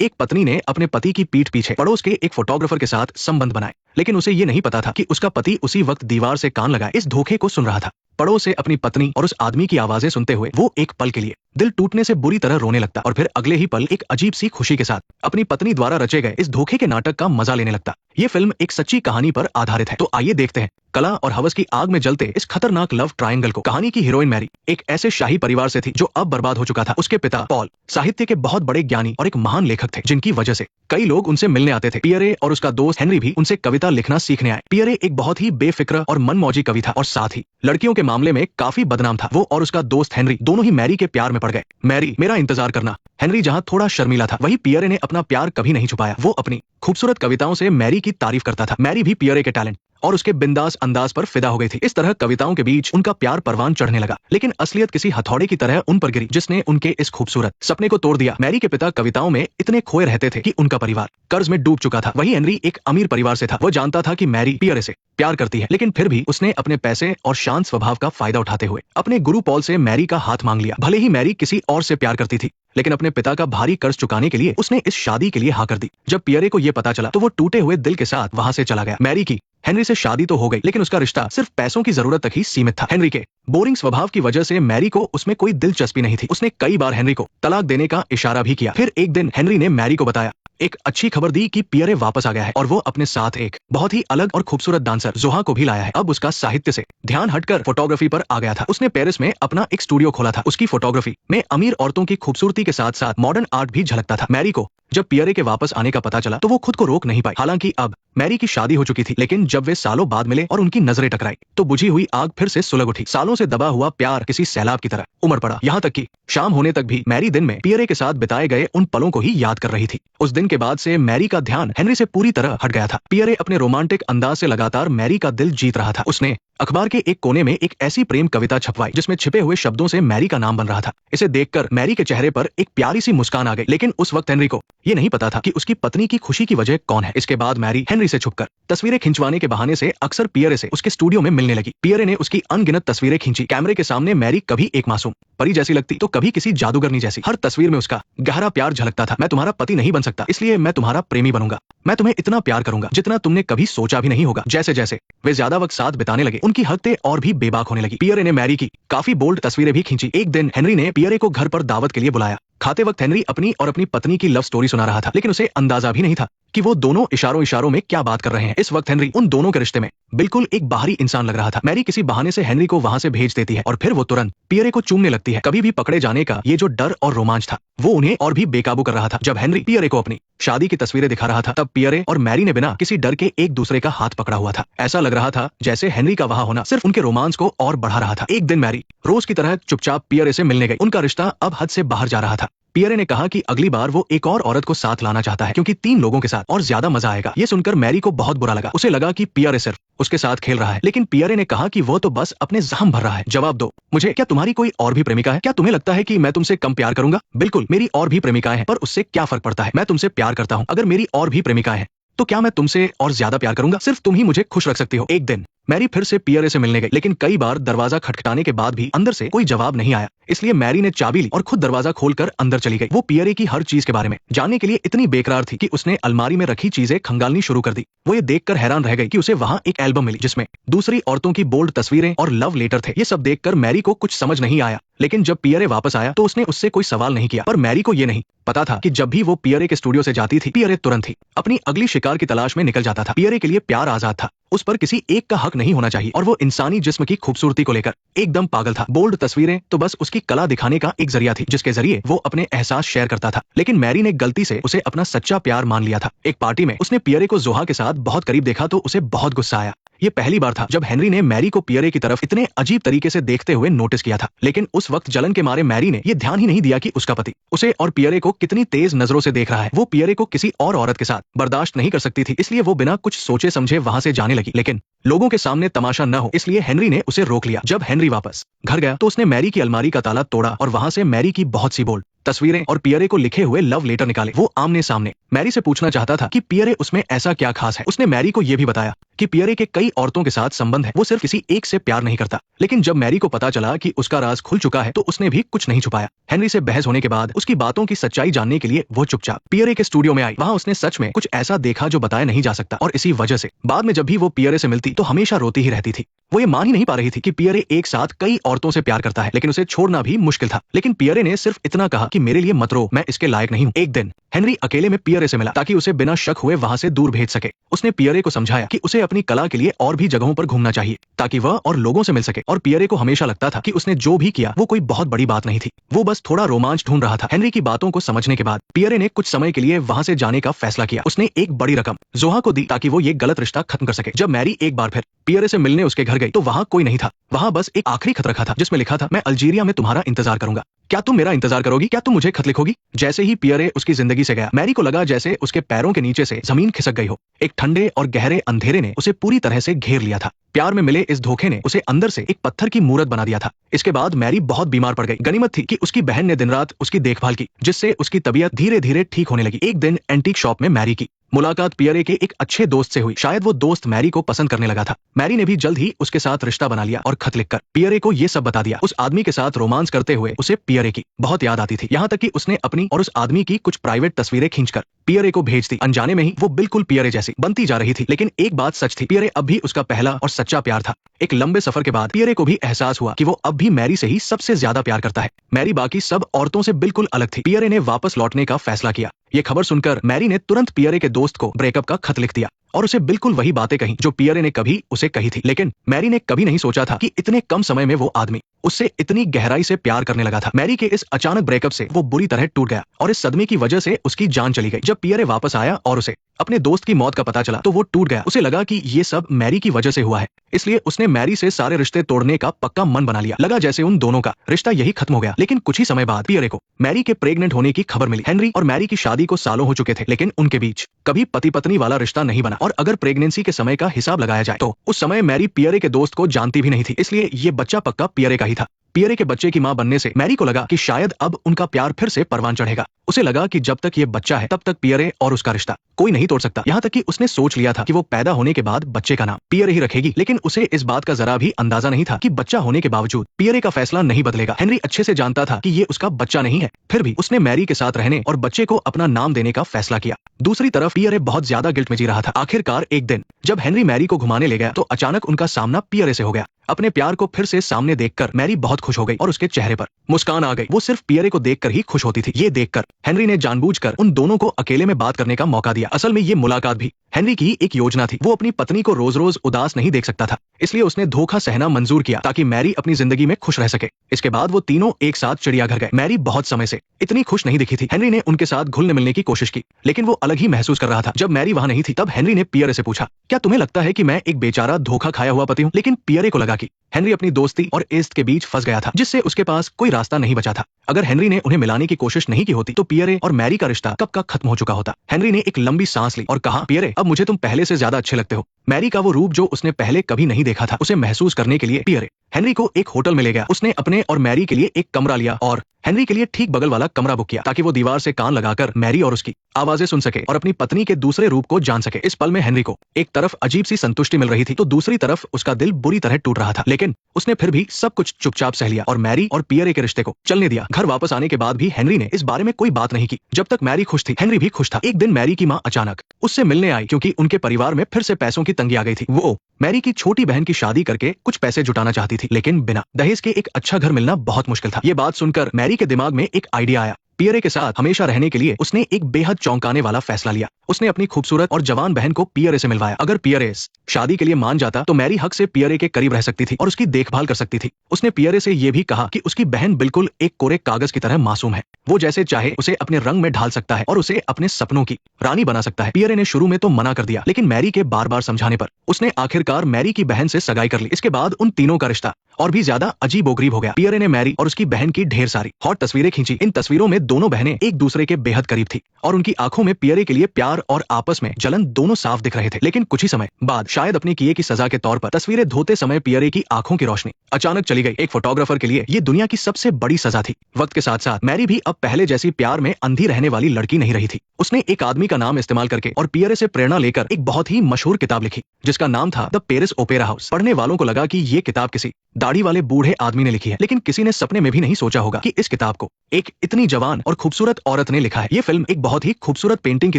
एक पत्नी ने अपने पति की पीठ पीछे पड़ोस के एक फोटोग्राफर के साथ संबंध बनाए, लेकिन उसे ये नहीं पता था कि उसका पति उसी वक्त दीवार से कान लगाए इस धोखे को सुन रहा था। पड़ोस से अपनी पत्नी और उस आदमी की आवाजें सुनते हुए वो एक पल के लिए दिल टूटने से बुरी तरह रोने लगता और फिर अगले ही पल एक अजीब सी खुशी के साथ अपनी पत्नी द्वारा रचे गए इस धोखे के नाटक का मजा लेने लगता। ये फिल्म एक सच्ची कहानी पर आधारित है, तो आइए देखते हैं कला और हवस की आग में जलते इस खतरनाक लव ट्रायंगल को। कहानी की हीरोइन मैरी एक ऐसे शाही परिवार से थी जो अब बर्बाद हो चुका था। उसके पिता पॉल साहित्य के बहुत बड़े ज्ञानी और एक महान लेखक थे, जिनकी वजह से कई लोग उनसे मिलने आते थे। पियरे और उसका दोस्त हेनरी भी उनसे कविता लिखना सीखने आए। पियरे एक बहुत ही बेफिक्र और मनमौजी कवि था और साथ ही लड़कियों के मामले में काफी बदनाम था। वो और उसका दोस्त हेनरी दोनों ही मैरी के प्यार में पड़ गए। मैरी, मेरा इंतजार करना। हेनरी जहां थोड़ा शर्मीला था, वहीं पियरे ने अपना प्यार कभी नहीं छुपाया। वो अपनी खूबसूरत कविताओं से मैरी की तारीफ करता था। मैरी भी पियरे के टैलेंट और उसके बिंदास अंदाज पर फिदा हो गई थी। इस तरह कविताओं के बीच उनका प्यार परवान चढ़ने लगा, लेकिन असलियत किसी हथौड़े की तरह उन पर गिरी, जिसने उनके इस खूबसूरत सपने को तोड़ दिया। मैरी के पिता कविताओं में इतने खोए रहते थे कि उनका परिवार कर्ज में डूब चुका था। वहीं हेनरी एक अमीर परिवार से था। वो जानता था कि मैरी पियरे से प्यार करती है, लेकिन फिर भी उसने अपने पैसे और शांत स्वभाव का फायदा उठाते हुए अपने गुरु पॉल से मैरी का हाथ मांग लिया। भले ही मैरी किसी और से प्यार करती थी, लेकिन अपने पिता का भारी कर्ज चुकाने के लिए उसने इस शादी के लिए हाँ कर दी। जब पियरे को यह पता चला तो वो टूटे हुए दिल के साथ वहां से चला गया। मैरी की हेनरी से शादी तो हो गई, लेकिन उसका रिश्ता सिर्फ पैसों की जरूरत तक ही सीमित था। हेनरी के बोरिंग स्वभाव की वजह से मैरी को उसमें कोई दिलचस्पी नहीं थी। उसने कई बार हेनरी को तलाक देने का इशारा भी किया। फिर एक दिन हेनरी ने मैरी को बताया, एक अच्छी खबर दी कि पियरे वापस आ गया है और वो अपने साथ एक बहुत ही अलग और खूबसूरत डांसर जोहा को भी लाया है। अब उसका साहित्य से ध्यान हटकर फोटोग्राफी पर आ गया था। उसने पेरिस में अपना एक स्टूडियो खोला था। उसकी फोटोग्राफी में अमीर औरतों की खूबसूरती के साथ साथ मॉडर्न आर्ट भी झलकता था। मैरी को जब पियरे के वापस आने का पता चला तो वो खुद को रोक नहीं पाई। हालांकि अब मैरी की शादी हो चुकी थी, लेकिन जब वे सालों बाद मिले और उनकी नजरें टकराई तो बुझी हुई आग फिर से सुलग उठी। सालों से दबा हुआ प्यार किसी सैलाब की तरह उमड़ पड़ा। यहाँ तक कि शाम होने तक भी मैरी दिन में पियरे के साथ बिताए गए उन पलों को ही याद कर रही थी। उस दिन के बाद से मैरी का ध्यान हेनरी से पूरी तरह हट गया था। पियरे अपने रोमांटिक अंदाज से लगातार मैरी का दिल जीत रहा था। उसने अखबार के एक कोने में एक ऐसी प्रेम कविता छपवाई जिसमें छिपे हुए शब्दों से मैरी का नाम बन रहा था। इसे देखकर मैरी के चेहरे पर एक प्यारी सी मुस्कान आ गई, लेकिन उस वक्त हेनरी को ये नहीं पता था कि उसकी पत्नी की खुशी की वजह कौन है। इसके बाद मैरी हेनरी से छुपकर तस्वीरें खिंचवाने के बहाने से अक्सर पियरे से उसके स्टूडियो में मिलने लगी। पियरे ने उसकी अनगिनत तस्वीरें खींची। कैमरे के सामने मैरी कभी एक मासूम परी जैसी लगती तो कभी किसी जादूगरनी जैसी। हर तस्वीर में उसका गहरा प्यार झलकता था। मैं तुम्हारा पति नहीं बन सकता, इसलिए मैं तुम्हारा प्रेमी बनूंगा। मैं तुम्हें इतना प्यार करूंगा जितना तुमने कभी सोचा भी नहीं होगा। जैसे जैसे वे ज्यादा वक्त साथ बिताने लगे, उनकी हरकतें और भी बेबाक होने लगी। पियरे ने मैरी की काफी बोल्ड तस्वीरें भी खींची। एक दिन हेनरी ने पियरे को घर पर दावत के लिए बुलाया। खाते वक्त हेनरी अपनी और अपनी पत्नी की लव स्टोरी सुना रहा था, लेकिन उसे अंदाजा भी नहीं था कि वो दोनों इशारों इशारों में क्या बात कर रहे हैं। इस वक्त हेनरी उन दोनों के रिश्ते में बिल्कुल एक बाहरी इंसान लग रहा था। मैरी किसी बहाने से हेनरी को वहां से भेज देती है और फिर वो तुरंत पियरे को चूमने लगती है। कभी भी पकड़े जाने का ये जो डर और रोमांच था वो उन्हें और भी बेकाबू कर रहा था। जब हेनरी पियरे को अपनी शादी की तस्वीरें दिखा रहा था तब पियरे और मैरी ने बिना किसी डर के एक दूसरे का हाथ पकड़ा हुआ था। ऐसा लग रहा था जैसे हेनरी का वहां होना सिर्फ उनके रोमांस को और बढ़ा रहा था। एक दिन मैरी रोज की तरह चुपचाप पियरे से मिलने गई। उनका रिश्ता अब हद से बाहर जा रहा था। पियरे ने कहा कि अगली बार वो एक और औरत को साथ लाना चाहता है, क्योंकि 3 लोगों के साथ और ज्यादा मजा आएगा। ये सुनकर मैरी को बहुत बुरा लगा। उसे लगा कि पियरे सिर्फ उसके साथ खेल रहा है, लेकिन पियरे ने कहा कि वो तो बस अपने जख्म भर रहा है। जवाब दो मुझे, क्या तुम्हारी कोई और भी प्रेमिका है? क्या तुम्हें लगता है कि मैं तुमसे कम प्यार करूंगा? बिल्कुल, मेरी और भी प्रेमिकाएं हैं, पर उससे क्या फर्क पड़ता है? मैं तुमसे प्यार करता हूं। अगर मेरी और भी प्रेमिकाएं हैं तो क्या मैं तुमसे और ज्यादा प्यार करूंगा? सिर्फ तुम ही मुझे खुश रख सकती हो। एक दिन मैरी फिर से पियरे से मिलने गई, लेकिन कई बार दरवाजा खटखटाने के बाद भी अंदर से कोई जवाब नहीं आया। इसलिए मैरी ने चाबी ली और खुद दरवाजा खोलकर अंदर चली गई। वो पियरे की हर चीज के बारे में जानने के लिए इतनी बेकरार थी कि उसने अलमारी में रखी चीजें खंगालनी शुरू कर दी। वो ये देखकर हैरान रह गई कि उसे वहां एक एल्बम मिली जिसमें दूसरी औरतों की बोल्ड तस्वीरें और लव लेटर थे। ये सब देखकर मैरी को कुछ समझ नहीं आया, लेकिन जब पियरे वापस आया तो उसने उससे कोई सवाल नहीं किया। पर मैरी को ये नहीं पता था कि जब भी वो पियरे के स्टूडियो से जाती थी, पियरे तुरंत ही अपनी अगली शिकार की तलाश में निकल जाता था। पियरे के लिए प्यार आजाद था, उस पर किसी एक का हक नहीं होना चाहिए, और वो इंसानी जिस्म की खूबसूरती को लेकर एकदम पागल था। बोल्ड तस्वीरें तो बस उसकी कला दिखाने का एक जरिया थी, जिसके जरिए वो अपने एहसास शेयर करता था। लेकिन मैरी ने गलती से उसे अपना सच्चा प्यार मान लिया था। एक पार्टी में उसने पियरे को जोहा के साथ बहुत करीब देखा तो उसे बहुत गुस्सा आया। ये पहली बार था जब हेनरी ने मैरी को पियरे की तरफ इतने अजीब तरीके से देखते हुए नोटिस किया था। लेकिन उस वक्त जलन के मारे मैरी ने ये ध्यान ही नहीं दिया कि उसका पति उसे और पियरे को कितनी तेज नजरों से देख रहा है। वो पियरे को किसी और औरत के साथ बर्दाश्त नहीं कर सकती थी, इसलिए वो बिना कुछ सोचे समझे वहां से जाने लगी। लेकिन लोगों के सामने तमाशा न हो इसलिए हेनरी ने उसे रोक लिया। जब हेनरी वापस घर गया तो उसने मैरी की अलमारी का ताला तोड़ा और वहां से मैरी की बहुत सी बोल्ड तस्वीरें और पियरे को लिखे हुए लव लेटर निकाले। वो आमने सामने मैरी से पूछना चाहता था कि पियरे उसमें ऐसा क्या खास है। उसने मैरी को यह भी बताया कि पियरे के कई औरतों के साथ संबंध है, वो सिर्फ किसी एक से प्यार नहीं करता। लेकिन जब मैरी को पता चला कि उसका राज खुल चुका है तो उसने भी कुछ नहीं छुपाया। हेनरी से बहस होने के बाद उसकी बातों की सच्चाई जानने के लिए वो चुपचाप पियरे के स्टूडियो में आई। वहाँ उसने सच में कुछ ऐसा देखा जो बताया नहीं जा सकता, और इसी वजह से बाद में जब भी वो पियरे से मिलती तो हमेशा रोती ही रहती थी। वो ये मान ही नहीं पा रही थी कि पियरे एक साथ कई औरतों से प्यार करता है, लेकिन उसे छोड़ना भी मुश्किल था। लेकिन पियरे ने सिर्फ इतना कहा कि मेरे लिए मत रो, मैं इसके लायक नहीं हूँ। एक दिन हेनरी अकेले में पियरे से मिला ताकि उसे बिना शक हुए वहां से दूर भेज सके। उसने पियरे को समझाया कि उसे अपनी कला के लिए और भी जगहों पर घूमना चाहिए ताकि वह और लोगों से मिल सके। और पियरे को हमेशा लगता था कि उसने जो भी किया वो कोई बहुत बड़ी बात नहीं थी, वो बस थोड़ा रोमांच ढूंढ रहा था। हेनरी की बातों को समझने के बाद पियरे ने कुछ समय के लिए वहां से जाने का फैसला किया। उसने एक बड़ी रकम जोहा को दी ताकि वो ये गलत रिश्ता खत्म कर सके। जब मैरी एक बार फिर पियरे से मिलने उसके घर गई तो वहां कोई नहीं था। वहां बस एक आखिरी खत रखा था जिसमें लिखा था, मैं अल्जीरिया में तुम्हारा इंतजार करूंगा, क्या तुम मेरा इंतजार करोगी? क्या तुम मुझे खत लिखोगी? जैसे ही पियरे उसकी जिंदगी से गया, मैरी को लगा जैसे उसके पैरों के नीचे से जमीन खिसक गई हो। एक ठंडे और गहरे अंधेरे ने उसे पूरी तरह से घेर लिया था। प्यार में मिले इस धोखे ने उसे अंदर से एक पत्थर की मूरत बना दिया था। इसके बाद मैरी बहुत बीमार पड़ गई। गनीमत थी कि उसकी बहन ने दिन रात उसकी देखभाल की, जिससे उसकी तबीयत धीरे धीरे ठीक होने लगी। एक दिन एंटीक शॉप में मैरी की मुलाकात पियरे के एक अच्छे दोस्त से हुई। शायद वो दोस्त मैरी को पसंद करने लगा था। मैरी ने भी जल्द ही उसके साथ रिश्ता बना लिया और खत लिखकर पियरे को ये सब बता दिया। उस आदमी के साथ रोमांस करते हुए उसे पियरे की बहुत याद आती थी, यहाँ तक कि उसने अपनी और उस आदमी की कुछ प्राइवेट तस्वीरें खींचकर पियरे को भेज दी। अनजाने में ही वो बिल्कुल पियरे जैसी बनती जा रही थी। लेकिन एक बात सच थी, पियरे अब भी उसका पहला और सच्चा प्यार था। एक लंबे सफर के बाद पियरे को भी एहसास हुआ कि वो अब भी मैरी से ही सबसे ज्यादा प्यार करता है। मैरी बाकी सब औरतों से बिल्कुल अलग थी। पियरे ने वापस लौटने का फैसला किया। ये खबर सुनकर मैरी ने तुरंत पियरे के दोस्त को ब्रेकअप का खत लिख दिया और उसे बिल्कुल वही बातें कही जो पियरे ने कभी उसे कही थी। लेकिन मैरी ने कभी नहीं सोचा था कि इतने कम समय में वो आदमी उससे इतनी गहराई से प्यार करने लगा था। मैरी के इस अचानक ब्रेकअप से वो बुरी तरह टूट गया और इस सदमे की वजह से उसकी जान चली गई। जब पियरे वापस आया और उसे अपने दोस्त की मौत का पता चला तो वो टूट गया। उसे लगा कि ये सब मैरी की वजह से हुआ है, इसलिए उसने मैरी से सारे रिश्ते तोड़ने का पक्का मन बना लिया। लगा जैसे उन दोनों का रिश्ता यही खत्म हो गया। लेकिन कुछ ही समय बाद पियरे को मैरी के प्रेग्नेंट होने की खबर मिली। हेनरी और मैरी की शादी को सालों हो चुके थे, लेकिन उनके बीच कभी पति पत्नी वाला रिश्ता नहीं बना। और अगर प्रेगनेंसी के समय का हिसाब लगाया जाए तो उस समय मैरी पियरे के दोस्त को जानती भी नहीं थी, इसलिए ये बच्चा पक्का पियरे का ही था। पियरे के बच्चे की मां बनने से मैरी को लगा कि शायद अब उनका प्यार फिर से परवान चढ़ेगा। उसे लगा कि जब तक ये बच्चा है तब तक पियरे और उसका रिश्ता कोई नहीं तोड़ सकता। यहाँ तक कि उसने सोच लिया था कि वो पैदा होने के बाद बच्चे का नाम पियरे ही रखेगी। लेकिन उसे इस बात का जरा भी अंदाजा नहीं था कि बच्चा होने के बावजूद पियरे का फैसला नहीं बदलेगा। हेनरी अच्छे से जानता था कि ये उसका बच्चा नहीं है, फिर भी उसने मैरी के साथ रहने और बच्चे को अपना नाम देने का फैसला किया। दूसरी तरफ पियरे बहुत ज्यादा गिल्ट में जी रहा था। आखिरकार एक दिन जब हेनरी मैरी को घुमाने ले गया तो अचानक उनका सामना पियरे से हो गया। अपने प्यार को फिर से सामने देखकर मैरी बहुत खुश हो गई और उसके चेहरे पर मुस्कान आ गई। वो सिर्फ पियरे को देखकर ही खुश होती थी। ये देखकर हेनरी ने जानबूझकर उन दोनों को अकेले में बात करने का मौका दिया। असल में ये मुलाकात भी हेनरी की एक योजना थी। वो अपनी पत्नी को रोज रोज उदास नहीं देख सकता था, इसलिए उसने धोखा सहना मंजूर किया ताकि मैरी अपनी जिंदगी में खुश रह सके। इसके बाद वो तीनों एक साथ चिड़ियाघर गए। मैरी बहुत समय से इतनी खुश नहीं दिखी थी। हेनरी ने उनके साथ घुलने मिलने की कोशिश की, लेकिन वो अलग ही महसूस कर रहा था। जब मैरी वहां नहीं थी तब हेनरी ने पियरे से पूछा, क्या तुम्हें लगता है कि मैं एक बेचारा धोखा खाया हुआ पति हूँ? लेकिन पियरे को लगा कि हेनरी अपनी दोस्ती और इज्जत के बीच फंस गया था, जिससे उसके पास कोई रास्ता नहीं बचा था। अगर हेनरी ने उन्हें मिलाने की कोशिश नहीं की होती तो पियरे और मैरी का रिश्ता कब का खत्म हो चुका होता। हेनरी ने एक लंबी सांस ली और कहा, पियरे, अब मुझे तुम पहले से ज्यादा अच्छे लगते हो। मैरी का वो रूप जो उसने पहले कभी नहीं देखा था, उसे महसूस करने के लिए पियरे हेनरी को एक होटल में ले गया। उसने अपने और मैरी के लिए एक कमरा लिया और हेनरी के लिए ठीक बगल वाला कमरा बुक किया ताकि वो दीवार से कान लगाकर मैरी और उसकी आवाजें सुन सके और अपनी पत्नी के दूसरे रूप को जान सके। इस पल में हेनरी को एक तरफ अजीब सी संतुष्टि मिल रही थी तो दूसरी तरफ उसका दिल बुरी तरह टूट रहा था। लेकिन उसने फिर भी सब कुछ चुपचाप सह लिया और मैरी और पियरे के रिश्ते को चलने दिया। घर वापस आने के बाद भी हेनरी ने इस बारे में कोई बात नहीं की। जब तक मैरी खुश थी हेनरी भी खुश था। एक दिन मैरी की माँ अचानक उससे मिलने आई क्योंकि उनके परिवार में फिर से पैसों की तंगी आ गई थी। वो मैरी की छोटी बहन की शादी करके कुछ पैसे जुटाना चाहती थी, लेकिन बिना दहेज के एक अच्छा घर मिलना बहुत मुश्किल था। ये बात सुनकर मैरी के दिमाग में एक आइडिया आया। पियरे के साथ हमेशा रहने के लिए उसने एक बेहद चौंकाने वाला फैसला लिया। उसने अपनी खूबसूरत और जवान बहन को पियरे से मिलवाया। अगर पियरे शादी के लिए मान जाता तो मैरी हक से पियरे के करीब रह सकती थी और उसकी देखभाल कर सकती थी। उसने पियरे से यह भी कहा कि उसकी बहन बिल्कुल एक कोरे कागज की तरह मासूम है। वो जैसे चाहे उसे अपने रंग में ढाल सकता है और उसे अपने सपनों की रानी बना सकता है। पियरे ने शुरू में तो मना कर दिया, लेकिन मैरी के बार बार समझाने पर उसने आखिरकार मैरी की बहन से सगाई कर ली। इसके बाद उन तीनों का रिश्ता और भी ज्यादा अजीबोगरीब हो गया। पियरे ने मैरी और उसकी बहन की ढेर सारी हॉट तस्वीरें खींची। इन तस्वीरों में दोनों बहनें एक दूसरे के बेहद करीब थी और उनकी आंखों में पियरे के लिए प्यार और आपस में जलन दोनों साफ दिख रहे थे। लेकिन कुछ ही समय बाद शायद अपने किए की सजा के तौर पर तस्वीरें धोते समय पियरे की आंखों की रोशनी अचानक चली गई। एक फोटोग्राफर के लिए ये दुनिया की सबसे बड़ी सजा थी। वक्त के साथ साथ मैरी भी अब पहले जैसी प्यार में अंधी रहने वाली लड़की नहीं रही थी। उसने एक आदमी का नाम इस्तेमाल करके और पियरे से प्रेरणा लेकर एक बहुत ही मशहूर किताब लिखी, जिसका नाम था द पेरिस ओपेरा हाउस। पढ़ने वालों को लगा कि ये किताब किसी दाढ़ी वाले बूढ़े आदमी ने लिखी है, लेकिन किसी ने सपने में भी नहीं सोचा होगा कि इस किताब को एक इतनी जवान और खूबसूरत औरत ने लिखा है। ये फिल्म एक बहुत ही खूबसूरत पेंटिंग की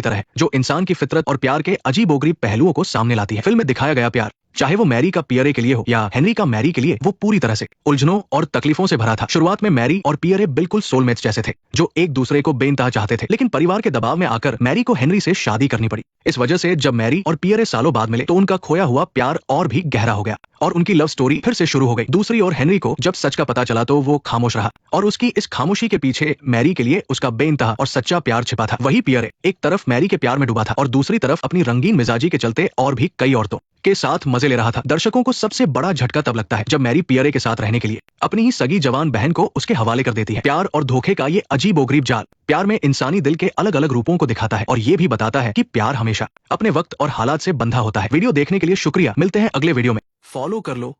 तरह है, जो इंसान की फितरत और प्यार के अजीबोगरीब पहलुओं को सामने लाती है। फिल्म में दिखाया गया प्यार, चाहे वो मैरी का पियरे के लिए हो या हेनरी का मैरी के लिए, वो पूरी तरह से उलझनों और तकलीफों से भरा था। शुरुआत में मैरी और पियरे बिल्कुल सोलमेट्स जैसे थे, जो एक दूसरे को बेइंतहा चाहते थे, लेकिन परिवार के दबाव में आकर मैरी को हेनरी से शादी करनी पड़ी। इस वजह से जब मैरी और पियरे सालों बाद मिले तो उनका खोया हुआ प्यार और भी गहरा हो गया और उनकी लव स्टोरी फिर से शुरू हो गई। दूसरी ओर हेनरी को जब सच का पता चला तो वो खामोश रहा और उसकी इस खामोशी के पीछे मैरी के लिए उसका बेइंतहा और सच्चा प्यार छिपा था। वही पियरे एक तरफ मैरी के प्यार में डूबा था और दूसरी तरफ अपनी रंगीन मिजाजी के चलते और भी कई औरतों के साथ मजे ले रहा था। दर्शकों को सबसे बड़ा झटका तब लगता है जब मैरी पियरे के साथ रहने के लिए अपनी ही सगी जवान बहन को उसके हवाले कर देती है। प्यार और धोखे का ये अजीबोगरीब जाल प्यार में इंसानी दिल के अलग अलग रूपों को दिखाता है और ये भी बताता है कि प्यार हमेशा अपने वक्त और हालात से बंधा होता है। वीडियो देखने के लिए शुक्रिया। मिलते हैं अगले वीडियो में। फॉलो कर लो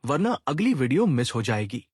वरना अगली वीडियो मिस हो जाएगी।